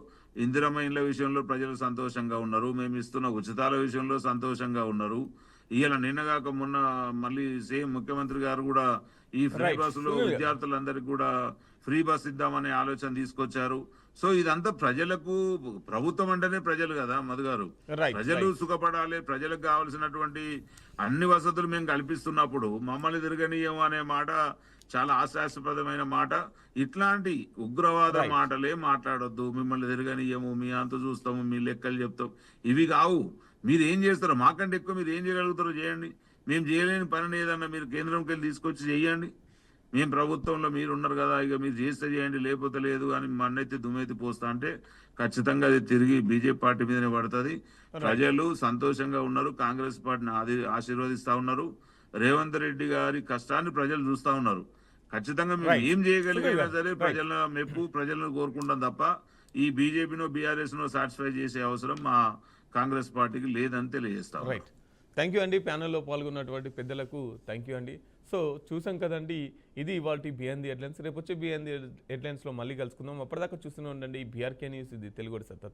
ఇందిరమ్మ ఇండ్ల విషయంలో ప్రజలు సంతోషంగా ఉన్నారు. మేము ఇస్తున్న ఉచితాల విషయంలో సంతోషంగా ఉన్నారు. ఇలా నిన్నగాక మొన్న మళ్ళీ సేమ్ ముఖ్యమంత్రి గారు కూడా ఈ ఫ్రీ బస్సులో విద్యార్థులందరికీ కూడా ఫ్రీ బస్ ఇద్దామనే ఆలోచన తీసుకొచ్చారు. సో ఇదంతా ప్రజలకు, ప్రభుత్వం అంటేనే ప్రజలు కదా మధు గారు, ప్రజలు సుఖపడాలి, ప్రజలకు కావాల్సినటువంటి అన్ని వసతులు మేము కల్పిస్తున్నప్పుడు మమ్మల్ని తిరగనీయము అనే మాట చాలా హాస్యాస్పదమైన మాట. ఇట్లాంటి ఉగ్రవాద మాటలే మాట్లాడొద్దు. మిమ్మల్ని తిరగనీయము, మీ అంత చూస్తాము, మీ లెక్కలు చెప్తాం, ఇవి కావు. మీరు ఏం చేస్తారో మాకంటే ఎక్కువ మీరు ఏం చేయగలుగుతారో చేయండి. మేము చేయలేని పనిని ఏదన్నా మీరు కేంద్రంకి వెళ్ళి తీసుకొచ్చి చేయండి. మేము ప్రభుత్వంలో మీరు ఉన్నారు కదా, ఇక మీరు చేస్తే చేయండి, లేకపోతే లేదు అని మన్నెత్తి దుమ్మెత్తి పోస్తా అంటే ఖచ్చితంగా అది తిరిగి బీజేపీ పార్టీ మీదనే పడుతుంది. ప్రజలు సంతోషంగా ఉన్నారు, కాంగ్రెస్ పార్టీని ఆశీర్వదిస్తా ఉన్నారు. రేవంత్ రెడ్డి గారి కష్టాన్ని ప్రజలు చూస్తా ఉన్నారు. ఖచ్చితంగా మేము ఏం చేయగలిగినా సరే ప్రజల మెప్పు, ప్రజలను కోరుకుంటాం తప్ప ఈ బీజేపీనో బీఆర్ఎస్ నో సాటిస్ఫై చేసే అవసరం మా కాంగ్రెస్ పార్టీకి లేదని తెలియజేస్తాం. రైట్, థ్యాంక్ యూ అండి. ప్యానెల్లో పాల్గొన్నటువంటి పెద్దలకు థ్యాంక్ యూ అండి. సో చూసాం కదండి, ఇది ఇవాళ బియాండ్ ది హెడ్లైన్స్. రేపు వచ్చే బియాండ్ ది హెడ్లైన్స్లో మళ్ళీ కలుసుకుందాం. అప్పటిదాకా చూస్తూనే ఉండండి బీఆర్కే న్యూస్, ఇది తెలుగు సత్తా.